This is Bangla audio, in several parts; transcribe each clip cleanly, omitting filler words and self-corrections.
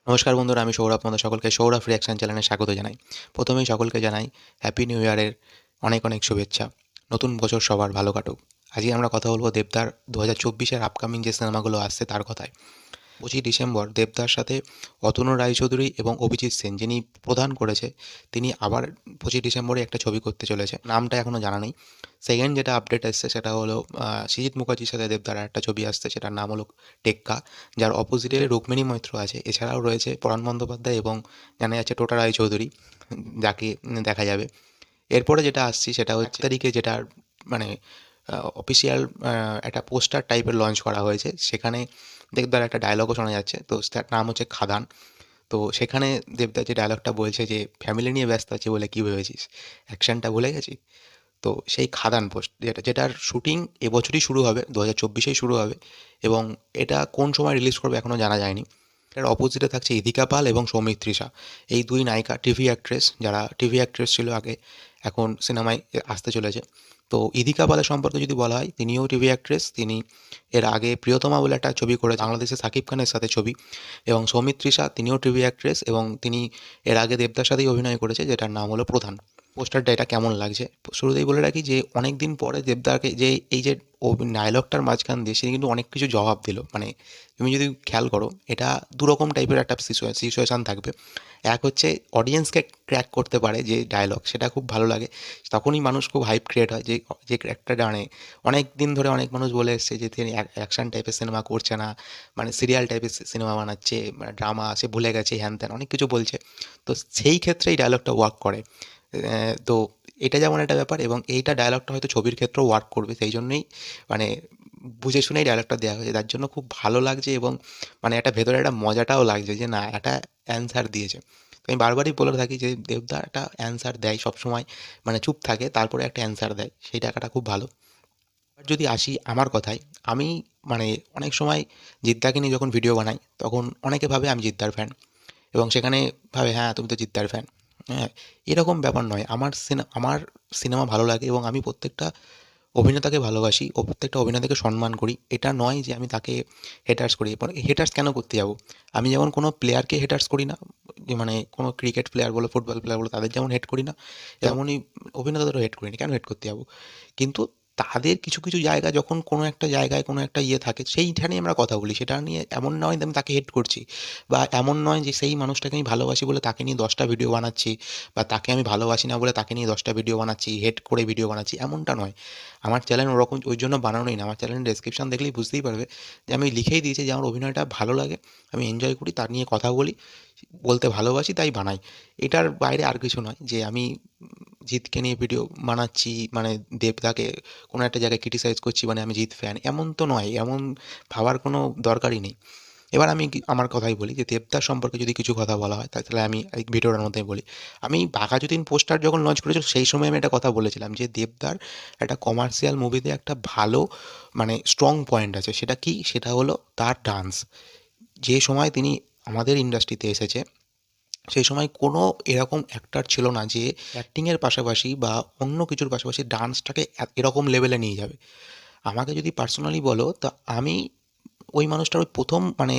নমস্কার বন্ধুরা, আমি সৌরভ। আপনাদের সকলকে সৌরভ রিয়াকশন চ্যানেলে স্বাগত জানাই। প্রথমেই সকলকে জানাই হ্যাপি নিউ ইয়ারের অনেক অনেক শুভেচ্ছা। নতুন বছর সবার ভালো কাটুক। আজকে আমরা কথা বলবো দেবদার 2024-এর আপকামিং যে সিনেমাগুলো আসছে তার কথায়। 25 ডিসেম্বর দেবদার সাথে অতনু রায়চৌধুরী এবং অভিজিৎ সেন, যিনি প্রধান করেছে, তিনি আবার 25 ডিসেম্বরে একটা ছবি করতে চলেছে। নামটা এখনও জানা নেই। সেকেন্ড যেটা আপডেট এসছে সেটা হলো সৃজিত মুখার্জির সাথে দেবদার একটা ছবি আসছে, সেটার নাম হলো টেক্কা, যার অপোজিটে রুক্মিণী মৈত্র আছে। এছাড়াও রয়েছে পরাণ বন্দ্যোপাধ্যায় এবং জানা যাচ্ছে টোটা রায়চৌধুরী, যাকে দেখা যাবে। এরপরে যেটা আসছি সেটা হচ্ছে তারিখে, যেটার মানে অফিসিয়াল একটা পোস্টার টাইপের লঞ্চ করা হয়েছে। সেখানে দেবদার একটা ডায়লগও শোনা যাচ্ছে, তো তার নাম হচ্ছে খাদান। তো সেখানে দেবদার যে ডায়লগটা বলছে যে ফ্যামিলি নিয়ে ব্যস্ত আছে বলে কী ভেবেছিস, অ্যাকশনটা ভুলে গেছি। তো সেই খাদান পোস্ট যেটার শুটিং এবছরই শুরু হবে, 2024-এই শুরু হবে, এবং এটা কোন সময় রিলিজ করবে এখনও জানা যায়নি। এটার অপোজিটে থাকছে ইদিকা পাল এবং সৌমিত্রিষা, এই দুই নায়িকা, টিভি অ্যাক্ট্রেস, যারা টিভি অ্যাক্ট্রেস ছিল আগে, এখন সিনেমায় আসতে চলেছে। তো ইদিকা পালের সম্পর্কে যদি বলা হয়, তিনিও টিভি অ্যাক্ট্রেস। তিনি এর আগে প্রিয়তমা বলে একটা ছবি করে বাংলাদেশে সাকিব খানের সাথে ছবি। এবং সৌমিত্রিষা, তিনিও টিভি অ্যাক্ট্রেস এবং তিনি এর আগে দেবদার সাথেই অভিনয় করেছে, যেটার নাম হলো প্রধান। পোস্টারটা এটা কেমন লাগছে শুরুতেই বলে রাখি যে অনেক দিন পরে দেবদাকে যে এই যে ডায়লগটার মাঝখান দিয়ে সে কিন্তু অনেক কিছু জবাব দিল। মানে তুমি যদি খেয়াল করো, এটা দুরকম টাইপের একটা সিচুয়েশান থাকবে। এক হচ্ছে অডিয়েন্সকে ক্র্যাক করতে পারে যে ডায়লগ, সেটা খুব ভালো লাগে, তখনই মানুষ খুব হাইপ ক্রিয়েট হয়। যে যে ক্র্যাকটা জানে, অনেক দিন ধরে অনেক মানুষ বলে এসছে যে তিনি অ্যাকশন টাইপের সিনেমা করছে না, মানে সিরিয়াল টাইপের সিনেমা বানাচ্ছে, মানে ড্রামা, সে ভুলে গেছে, হ্যান ত্যান অনেক কিছু বলছে। তো সেই ক্ষেত্রে এই ডায়লগটা ওয়ার্ক করে। তো এটা যেমন একটা ব্যাপার, এবং এইটা ডায়লগটা হয়তো ছবির ক্ষেত্রেও ওয়ার্ক করবে, সেই জন্যই মানে বুঝে শুনেই ডায়লগটা দেওয়া হয়েছে। তার জন্য খুব ভালো লাগছে, এবং মানে একটা ভেতরে একটা মজাটাও লাগছে যে না, একটা অ্যান্সার দিয়েছে। তো আমি বারবারই বলে থাকি যে দেবদা একটা অ্যান্সার দেয় সবসময়, মানে চুপ থাকে তারপরে একটা অ্যান্সার দেয়, সেই টাকাটা খুব ভালো। আর যদি আসি আমার কথায়, আমি মানে অনেক সময় জিদ্দাকে নিয়ে যখন ভিডিও বানাই, তখন অনেকে ভাবে আমি জিদ্দার ফ্যান, এবং সেখানে ভাবে হ্যাঁ তুমি তো জিদ্দার ফ্যান। হ্যাঁ, এরকম ব্যাপার নয়। আমার সিনেমা ভালো লাগে এবং আমি প্রত্যেকটা অভিনেতাকে ভালোবাসি ও প্রত্যেকটা অভিনেতাকে সম্মান করি। এটা নয় যে আমি তাকে হেটার্স করি। এরপর হেটার্স কেন করতে যাবো? আমি যেমন কোনো প্লেয়ারকে হেটার্স করি না, যে মানে কোনো ক্রিকেট প্লেয়ার বলো, ফুটবল প্লেয়ার বলো, তাদের যেমন হেট করি না, তেমনই অভিনেতাদেরও হেট করি না। কেন হেট করতে যাবো? কিন্তু তাদের কিছু কিছু জায়গা, যখন কোনো একটা জায়গায় কোনো একটা ইয়ে থাকে, সেইখানেই আমরা কথা বলি। সেটা নিয়ে এমন নয় যে আমি তাকে হেট করছি, বা এমন নয় যে সেই মানুষটাকে আমি ভালোবাসি বলে তাকে নিয়ে 10টা ভিডিও বানাচ্ছি, বা তাকে আমি ভালোবাসি না বলে তাকে নিয়ে 10টা ভিডিও বানাচ্ছি, হেট করে ভিডিও বানাচ্ছি, এমনটা নয়। আমার চ্যানেল ওরকম ওই জন্য বানানোই না। আমার চ্যানেলের ডেসক্রিপশন দেখলেই বুঝতেই পারবে যে আমি লিখেই দিয়েছি যে আমার অভিনয়টা ভালো লাগে, আমি এনজয় করি, তার নিয়ে কথা বলি, বলতে ভালোবাসি, তাই বানাই। এটার বাইরে আর কিছু নয় যে আমি জিতকে নিয়ে ভিডিও বানাচ্ছি, মানে দেবদাকে কোনো একটা জায়গায় ক্রিটিসাইজ করছি, মানে আমি জিত ফ্যান, এমন তো নয়। এমন ভাবার কোনো দরকারই নেই। এবার আমি আমার কথাই বলি যে দেবদার সম্পর্কে যদি কিছু কথা বলা হয়, তাহলে আমি এই ভিডিওটার মধ্যে বলি। আমি বাঘাযতীন পোস্টার যখন লঞ্চ করেছিল, সেই সময় আমি একটা কথা বলেছিলাম যে দেবদার একটা কমার্শিয়াল মুভিতে একটা ভালো, মানে স্ট্রং পয়েন্ট আছে। সেটা কি? সেটা হলো তার ডান্স। যে সময় তিনি আমাদের ইন্ডাস্ট্রিতে এসেছে, সেই সময় কোনো এরকম অ্যাক্টর ছিল না যে অ্যাক্টিংয়ের পাশাপাশি বা অন্য কিছুর পাশাপাশি ডান্সটাকে এরকম লেভেলে নিয়ে যাবে। আমাকে যদি পার্সোনালি বলো, তো আমি ওই মানুষটার ওই প্রথম, মানে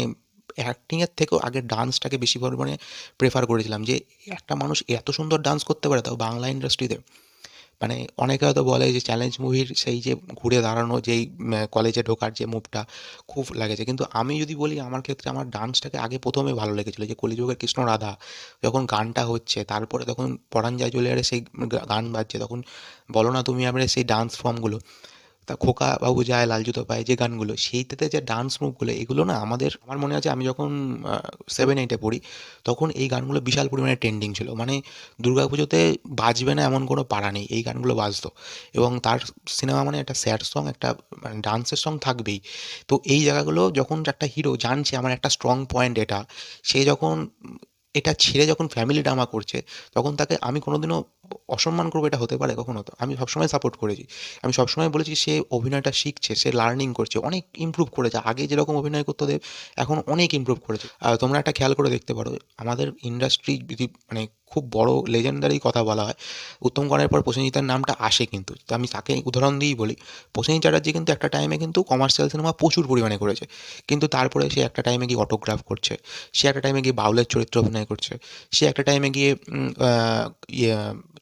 অ্যাক্টিংয়ের থেকেও আগে ডান্সটাকে বেশি পরিমাণে প্রেফার করেছিলাম। যে একটা মানুষ এত সুন্দর ডান্স করতে পারে, তাও বাংলা ইন্ডাস্ট্রিতে। মানে অনেকে হয়তো বলে যে চ্যালেঞ্জ মুভির সেই যে ঘুরে দাঁড়ানো, যেই কলেজে ঢোকার যে মুভটা খুব লাগেছে, কিন্তু আমি যদি বলি আমার ক্ষেত্রে আমার ডান্সটাকে আগে প্রথমে ভালো লেগেছিলো। যে কলিযুগের কৃষ্ণ রাধা যখন গানটা হচ্ছে, তারপরে তখন পরাণ যায় জ্বলিয়ারে সেই গান বাজছে, তখন বলো না তুমি আমরা সেই ডান্স ফর্মগুলো, তা খোকা বাবু যায় লাল জুতো পায়ে, যে গানগুলো, সেইটাতে যে ডান্স মুভগুলো, এগুলো না আমার মনে আছে আমি যখন 7-8-এ পড়ি, তখন এই গানগুলো বিশাল পরিমাণে ট্রেন্ডিং ছিল। মানে দুর্গাপুজোতে বাজবে না এমন কোনো পাড়া নেই, এই গানগুলো বাজতো। এবং তার সিনেমা মানে একটা স্যাড সং, একটা মানে ডান্সের সং থাকবেই। তো এই জায়গাগুলো যখন একটা হিরো জানছে আমার একটা স্ট্রং পয়েন্ট এটা, সে যখন এটা ছেড়ে যখন ফ্যামিলি ড্রামা করছে, তখন তাকে আমি কোনোদিনও অসম্মান করবো এটা হতে পারে কখনো? তো আমি সবসময় সাপোর্ট করেছি। আমি সবসময় বলেছি সে অভিনয়টা শিখছে, সে লার্নিং করছে, অনেক ইমপ্রুভ করেছে। আগে যেরকম অভিনয় করতো দেব, এখন অনেক ইমপ্রুভ করেছে। তোমরা একটা খেয়াল করে দেখতে পারো, আমাদের ইন্ডাস্ট্রি যদি মানে খুব বড় লেজেন্ডারি কথা বলা হয়, উত্তম কুমারের পর প্রসেনজিতের নামটা আসে কিন্তু। তো আমি তাকে উদাহরণ দিয়েই বলি, প্রসেনজিৎ চ্যাটার্জি কিন্তু একটা টাইমে কিন্তু কমার্শিয়াল সিনেমা প্রচুর পরিমাণে করেছে, কিন্তু তারপরে সে একটা টাইমে গিয়ে অটোগ্রাফ করছে, সে একটা টাইমে গিয়ে বাউলের চরিত্রে অভিনয় করছে, সে একটা টাইমে গিয়ে ইয়ে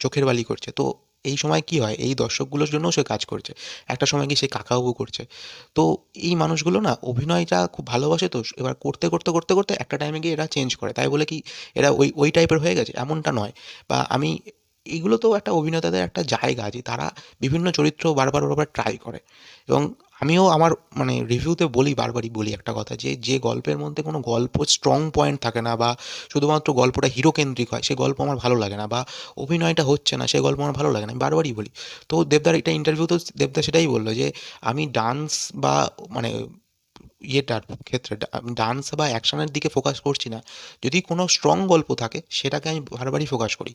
চোখের বালি করছে। তো এই সময় কি হয়, এই দর্শকগুলোর জন্যও সে কাজ করছে। একটা সময় গিয়ে সে কাকাবাবু করছে। তো এই মানুষগুলো না অভিনয়টা খুব ভালোবাসে, তো এবার করতে করতে করতে করতে একটা টাইমে গিয়ে এরা চেঞ্জ করে, তাই বলে কি এরা ওই ওই টাইপের হয়ে গেছে এমনটা নয়। বা আমি এইগুলো তো একটা অভিনেতাদের একটা জায়গা যে তারা বিভিন্ন চরিত্র বারবার বারবার ট্রাই করে। এবং আমিও আমার মানে রিভিউতে বলি, বারবারই বলি একটা কথা, যে যে গল্পের মধ্যে কোনো গল্প স্ট্রং পয়েন্ট থাকে না, বা শুধুমাত্র গল্পটা হিরো কেন্দ্রিক হয়, সে গল্প আমার ভালো লাগে না, বা অভিনয়টা হচ্ছে না, সে গল্প আমার ভালো লাগে না, আমি বারবারই বলি। তো দেবদার এটা ইন্টারভিউতেও দেবদা সেটাই বললো, যে আমি ডান্স বা মানে ইয়েটার ক্ষেত্রে ডান্স বা অ্যাকশনের দিকে ফোকাস করছি না। যদি কোনো স্ট্রং গল্প থাকে সেটাকে আমি বারবারই ফোকাস করি।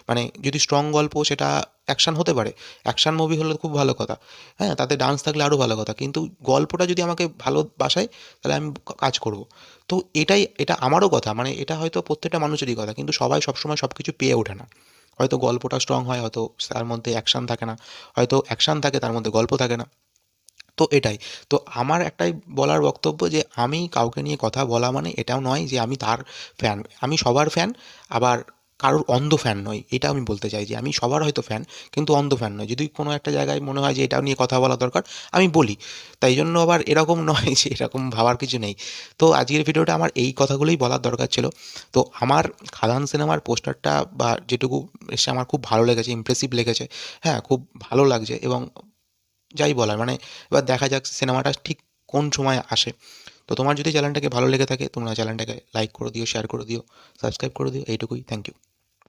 মানে যদি স্ট্রং গল্প, সেটা অ্যাকশন হতে পারে, অ্যাকশন মুভি হলে খুব ভালো কথা, হ্যাঁ, তাতে ডান্স থাকলে আরও ভালো কথা, কিন্তু গল্পটা যদি আমাকে ভালোবাসায় তাহলে আমি কাজ করব। তো এটা আমারও কথা, মানে এটা হয়তো প্রত্যেকটা মানুষেরই কথা, কিন্তু সবাই সবসময় সব কিছু পেয়ে ওঠে না। হয়তো গল্পটা স্ট্রং হয়, হয়তো তার মধ্যে অ্যাকশন থাকে না, হয়তো অ্যাকশন থাকে তার মধ্যে গল্প থাকে না। তো এটাই। তো আমার একটাই বলার বক্তব্য, যে আমি কাউকে নিয়ে কথা বলা মানে এটাও নয় যে আমি তার ফ্যান। আমি সবার ফ্যান, আবার কারোর অন্ধ ফ্যান নই। এটা আমি বলতে চাই যে আমি সবার হয়তো ফ্যান, কিন্তু অন্ধ ফ্যান নই। যদি কোনো একটা জায়গায় মনে হয় যে এটা নিয়ে কথা বলা দরকার, আমি বলি। তাই জন্য আবার এরকম নয় যে এরকম ভাবার কিছু নেই। তো আজকের ভিডিওটা আমার এই কথাগুলোই বলার দরকার ছিল। তো আমার খাদান সিনেমার পোস্টারটা বা যেটুকু এসে আমার খুব ভালো লেগেছে, ইমপ্রেসিভ লেগেছে। হ্যাঁ, খুব ভালো লাগছে, এবং যাই বলার মানে এবার দেখা যাক সিনেমাটা ঠিক কোন সময় আসে। তো তোমার যদি চ্যানেলটাকে ভালো লেগে থাকে, তোমরা চ্যানেলটাকে লাইক করে দিও, শেয়ার করে দিও, সাবস্ক্রাইব করে দিও, এইটুকুই। Thank you.